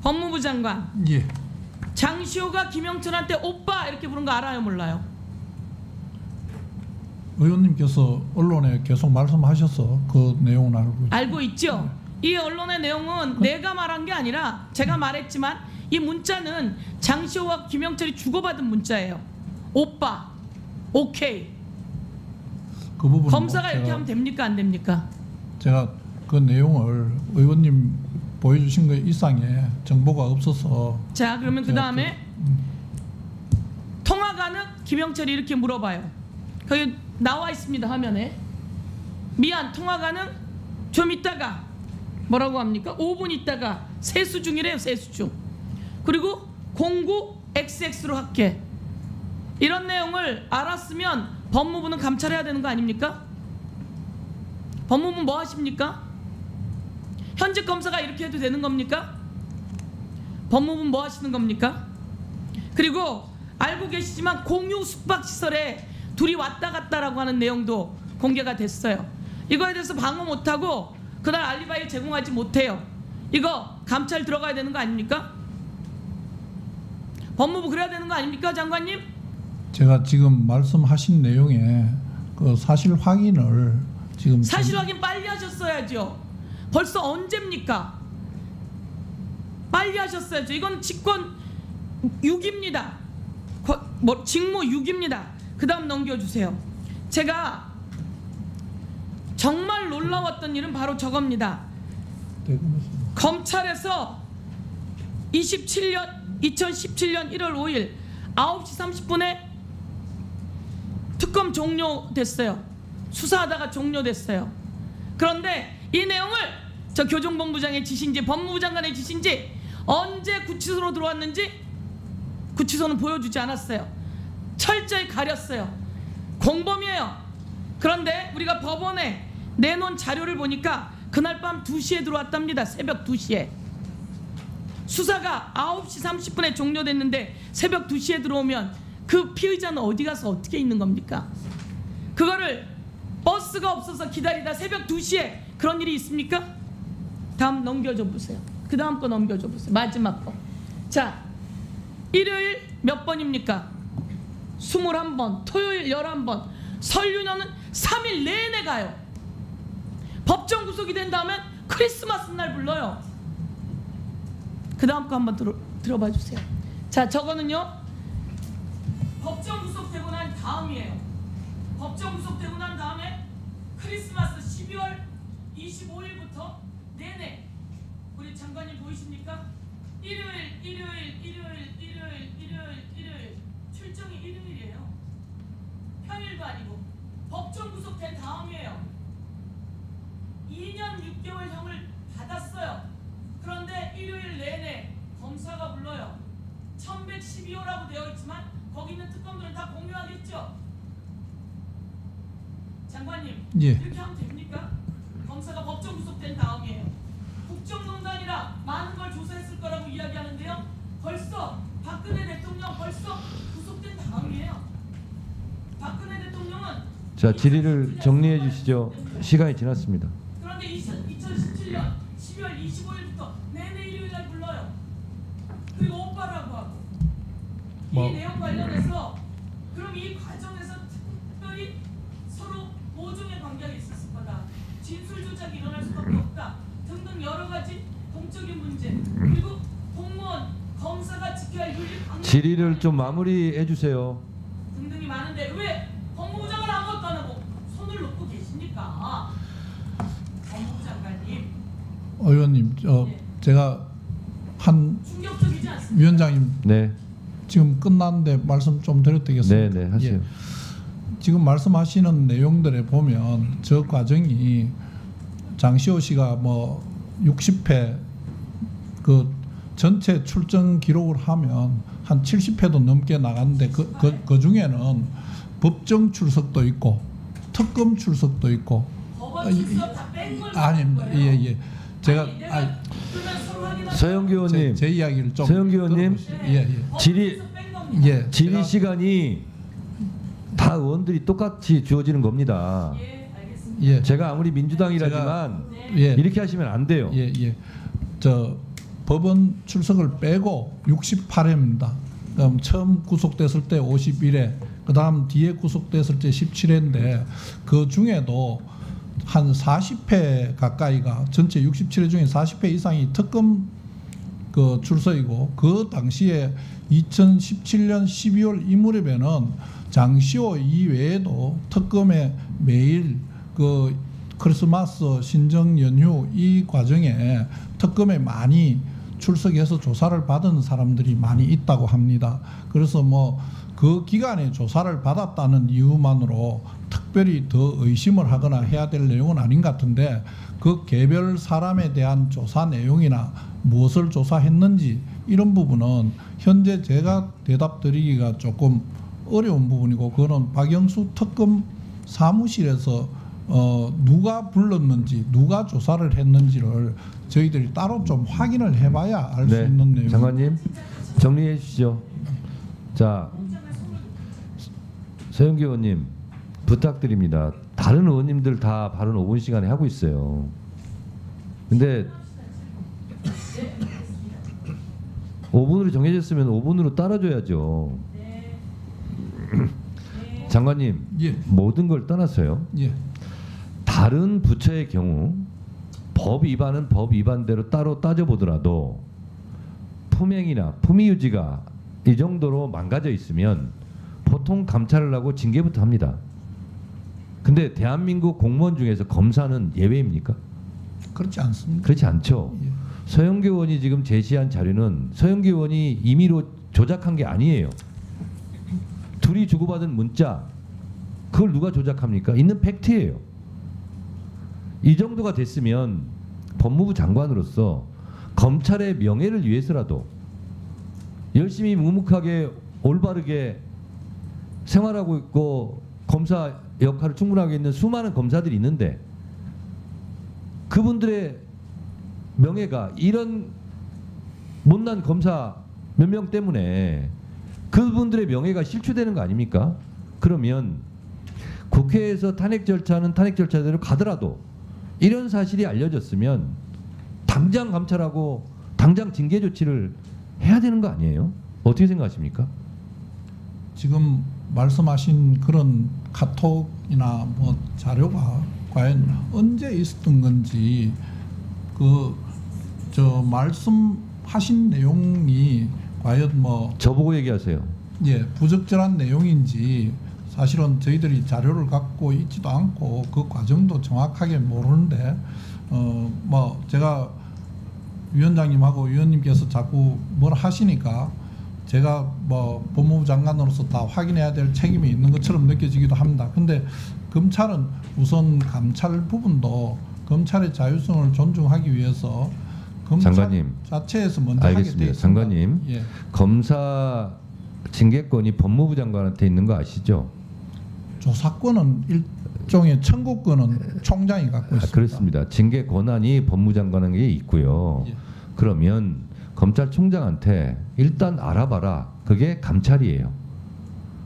법무부 장관. 예. 장시호가 김영철한테 오빠 이렇게 부른 거 알아요, 몰라요? 의원님께서 언론에 계속 말씀하셔서 그 내용은 알고 있죠. 이 언론의 내용은 내가 말한 게 아니라 제가 말했지만 이 문자는 장시호와 김영철이 주고받은 문자예요. 오빠, 오케이. 그 부분 검사가 이렇게 하면 됩니까, 안 됩니까? 제가 그 내용을 의원님 보여주신 것 이상의 정보가 없어서. 자, 그러면 그 다음에 통화 가능? 김영철이 이렇게 물어봐요. 거기 나와 있습니다, 화면에. 미안, 통화 가능? 좀 있다가 뭐라고 합니까? 5분 있다가 세수 중이래요, 세수 중. 그리고 09XX로 할게. 이런 내용을 알았으면 법무부는 감찰해야 되는 거 아닙니까? 법무부는 뭐 하십니까? 현직 검사가 이렇게 해도 되는 겁니까? 법무부는 뭐 하시는 겁니까? 그리고 알고 계시지만 공유 숙박시설에 둘이 왔다 갔다라고 하는 내용도 공개가 됐어요. 이거에 대해서 방어 못하고 그날 알리바이 제공하지 못해요. 이거 감찰 들어가야 되는 거 아닙니까? 법무부 그래야 되는 거 아닙니까, 장관님? 제가 지금 말씀하신 내용에 그 사실 확인을 지금 사실 확인 빨리 하셨어야죠. 벌써 언제입니까? 빨리 하셨어야죠. 이건 직권 6입니다. 직무 6입니다. 그 다음 넘겨주세요. 제가 정말 놀라웠던 일은 바로 저겁니다. 검찰에서 2017년 1월 5일 9시 30분에 특검 종료됐어요. 수사하다가 종료됐어요. 그런데 이 내용을 저 교정본부장의 지시인지 법무부 장관의 지시인지 언제 구치소로 들어왔는지 구치소는 보여주지 않았어요. 철저히 가렸어요. 공범이에요. 그런데 우리가 법원에 내놓은 자료를 보니까 그날 밤 2시에 들어왔답니다. 새벽 2시에. 수사가 9시 30분에 종료됐는데 새벽 2시에 들어오면 그 피의자는 어디 가서 어떻게 있는 겁니까? 그거를 버스가 없어서 기다리다 새벽 2시에 그런 일이 있습니까? 다음 넘겨줘 보세요. 그 다음 거 넘겨줘 보세요. 마지막 거. 자, 일요일 몇 번입니까? 21번, 토요일 11번, 설 연휴는 3일 내내 가요. 법정 구속이 된다면 크리스마스 날 불러요. 그 다음 거 한번 들어봐 주세요. 자, 저거는요 법정 구속되고 난 다음이에요. 법정 구속되고 난 다음에 크리스마스 12월 25일부터 내내 우리 장관님 보이십니까? 일요일 출정이 일요일이에요. 평일도 아니고 법정 구속된 다음이에요. 2년 6개월형을 받았어요. 그런데 일요일 내내 검사가 불러요. 1112호라고 되어 있지만 거기 있는 특검들은 다 공유하겠죠. 장관님, 예. 이렇게 하면 됩니까? 검사가 법정 구속된 다음이에요. 국정농단이라 많은 걸 조사했을 거라고 이야기하는데요. 벌써 박근혜 대통령 벌써 구속된 다음이에요. 박근혜 대통령은 자, 질의를 정리해 주시죠. 시간이 지났습니다. 그런데 2017년 12월 25일부터 내내 일요일날 불러요. 그리고 오빠라고 하고 이 내용 관련해서 그럼 이 과정에서 특별히 서로 모종의 관계가 있었을 거다. 진술 조작이 일어날 수밖에 없다. 등등 여러 가지 공적인 문제 그리고 공무원 검사가 지켜야 할 윤리 방법 질의를 좀 마무리해 주세요. 등등이 많은데 왜 법무부 장관 아무것도 안 하고 손을 놓고 계십니까? 법무부 장관님. 의원님, 제가 한 충격적이지 않습니까? 위원장님 네. 지금 끝났는데 말씀 좀 드려도 되겠습니까? 네, 하세요. 지금 말씀하시는 내용들에 보면 저 과정이 장시호 씨가 뭐 60회 그 전체 출정 기록을 하면 한 70회도 넘게 나갔는데 그 중에는 법정 출석도 있고 특검 출석도 있고 법원 출석 다 뺀 걸 아닙니다. 예. 제가 서영기 의원님, 제 이야기를 좀 서영기 의원님, 질의 시간이 다 의원들이 똑같이 주어지는 겁니다. 예. 제가 아무리 민주당이라지만 예. 이렇게 하시면 안 돼요. 예. 저 법원 출석을 빼고 68회입니다. 그럼 처음 구속됐을 때 51회, 그다음 뒤에 구속됐을 때 17회인데 그 중에도 한 40회 가까이가 전체 67회 중에 40회 이상이 특검 그 출석이고 그 당시에 2017년 12월 이 무렵에는 장시호 이외에도 특검에 매일 그 크리스마스 신정 연휴 이 과정에 특검에 많이 출석해서 조사를 받은 사람들이 많이 있다고 합니다. 그래서 뭐 그 기간에 조사를 받았다는 이유만으로 특별히 더 의심을 하거나 해야 될 내용은 아닌 것 같은데 그 개별 사람에 대한 조사 내용이나 무엇을 조사했는지 이런 부분은 현재 제가 대답 드리기가 조금 어려운 부분이고 그거는 박영수 특검 사무실에서 누가 불렀는지 누가 조사를 했는지를 저희들이 따로 좀 확인을 해봐야 알 수 있는 내용. 장관님 정리해 주시죠. 자, 서영교 의원님 부탁드립니다. 다른 의원님들 다 발언 5분 시간에 하고 있어요. 근데 5분으로 정해졌으면 5분으로 따라줘야죠. 장관님, 예. 모든 걸 떠나서요. 예. 다른 부처의 경우 법 위반은 법 위반대로 따로 따져보더라도 품행이나 품위유지가 이 정도로 망가져 있으면 보통 감찰을 하고 징계부터 합니다. 근데 대한민국 공무원 중에서 검사는 예외입니까? 그렇지 않습니다. 그렇지 않죠. 예. 서영교 의원이 지금 제시한 자료는 서영교 의원이 임의로 조작한 게 아니에요. 둘이 주고받은 문자 그걸 누가 조작합니까? 있는 팩트예요. 이 정도가 됐으면 법무부 장관으로서 검찰의 명예를 위해서라도 열심히 묵묵하게 올바르게 생활하고 있고 검사 역할을 충분하게 있는 수많은 검사들이 있는데 그분들의 명예가 이런 못난 검사 몇 명 때문에 그분들의 명예가 실추되는 거 아닙니까? 그러면 국회에서 탄핵 절차는 탄핵 절차대로 가더라도 이런 사실이 알려졌으면 당장 감찰하고 당장 징계 조치를 해야 되는 거 아니에요? 어떻게 생각하십니까? 지금 말씀하신 그런 카톡이나 뭐 자료가 과연 언제 있었던 건지 그 저 말씀하신 내용이 과연 뭐 저보고 얘기하세요. 예, 부적절한 내용인지 사실은 저희들이 자료를 갖고 있지도 않고 그 과정도 정확하게 모르는데 뭐 제가 위원장님하고 위원님께서 자꾸 뭘 하시니까 제가 뭐 법무부 장관으로서 다 확인해야 될 책임이 있는 것처럼 느껴지기도 합니다. 근데 검찰은 우선 감찰 부분도 검찰의 자율성을 존중하기 위해서 검찰 장관님, 자체에서 먼저 알겠습니다. 하게 돼 있습니다. 장관님, 예. 검사 징계권이 법무부 장관한테 있는 거 아시죠? 조사권은 일종의 청구권은 총장이 갖고 있습니다. 그렇습니다. 징계 권한이 법무부 장관에게 있고요. 예. 그러면 검찰총장한테 일단 알아봐라. 그게 감찰이에요.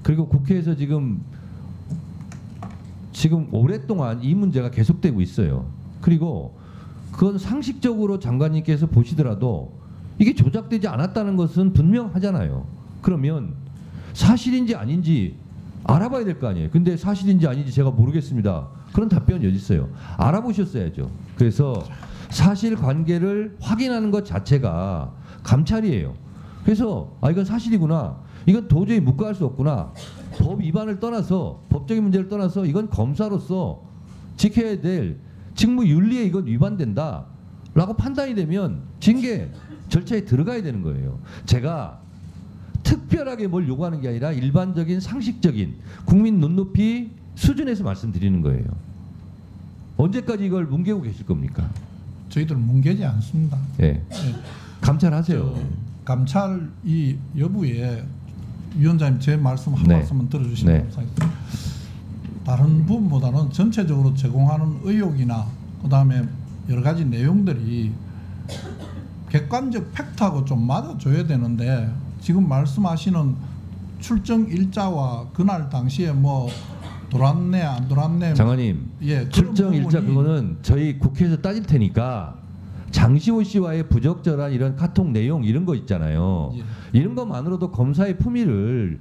그리고 국회에서 지금 오랫동안 이 문제가 계속되고 있어요. 그리고 그건 상식적으로 장관님께서 보시더라도 이게 조작되지 않았다는 것은 분명하잖아요. 그러면 사실인지 아닌지 알아봐야 될 거 아니에요. 근데 사실인지 아닌지 제가 모르겠습니다. 그런 답변이 어디 있어요. 알아보셨어야죠. 그래서 사실관계를 확인하는 것 자체가 감찰이에요. 그래서 이건 사실이구나. 이건 도저히 묵과할 수 없구나. 법 위반을 떠나서 법적인 문제를 떠나서 이건 검사로서 지켜야 될 직무 윤리에 이건 위반된다 라고 판단이 되면 징계 절차에 들어가야 되는 거예요. 제가 특별하게 뭘 요구하는 게 아니라 일반적인 상식적인 국민 눈높이 수준에서 말씀드리는 거예요. 언제까지 이걸 뭉개고 계실 겁니까? 저희들 뭉개지 않습니다. 예. 예. 감찰하세요. 감찰 이 여부에 위원장님 제 말씀 한 네. 말씀만 들어주시면 네. 감사하겠습니다. 다른 부분보다는 전체적으로 제공하는 의혹이나 그다음에 여러 가지 내용들이 객관적 팩트하고 좀 맞아줘야 되는데 지금 말씀하시는 출정 일자와 그날 당시에 뭐 돌았네 안 돌았네 장관님, 예, 그런 출정 일자 부분이 그거는 저희 국회에서 따질 테니까 장시호 씨와의 부적절한 이런 카톡 내용 이런 거 있잖아요. 예. 이런 것만으로도 검사의 품위를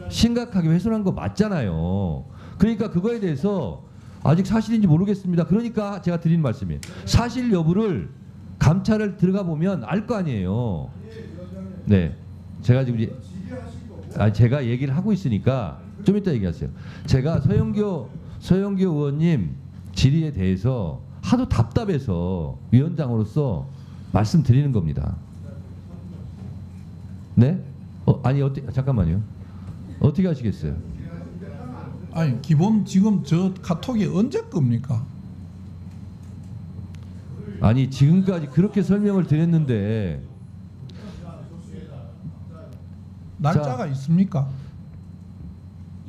심각하게 훼손한 거 맞잖아요. 그러니까 그거에 대해서 아직 사실인지 모르겠습니다. 그러니까 제가 드린 말씀이에요. 사실 여부를 감찰을 들어가 보면 알 거 아니에요. 네, 제가 지금 제가 얘기를 하고 있으니까 좀 이따 얘기하세요. 제가 서영교 의원님 질의에 대해서 하도 답답해서 위원장으로서 말씀드리는 겁니다. 네? 아니 어떻게 잠깐만요. 어떻게 하시겠어요? 아니 기본 지금 저 카톡이 언제 겁니까? 아니 지금까지 그렇게 설명을 드렸는데 날짜가 있습니까?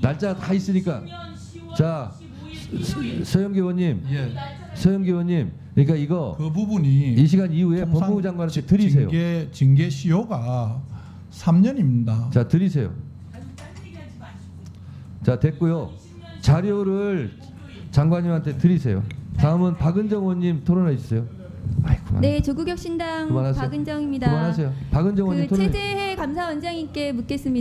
날짜가 다 있으니까 자 서영교 의원님 예. 서영교 의원님 그러니까 이거 그 부분이 이 시간 이후에 통상 법무부 장관한테 드리세요. 징계 시효가 3년입니다. 자 드리세요. 자 됐고요. 자료를 장관님한테 드리세요. 다음은 박은정 의원님 토론해 주세요. 아이, 그만. 네, 조국혁신당 그만하세요. 박은정입니다. 그만하세요. 박은정 의원님 그 토론해. 최재해 감사원장님께 묻겠습니다.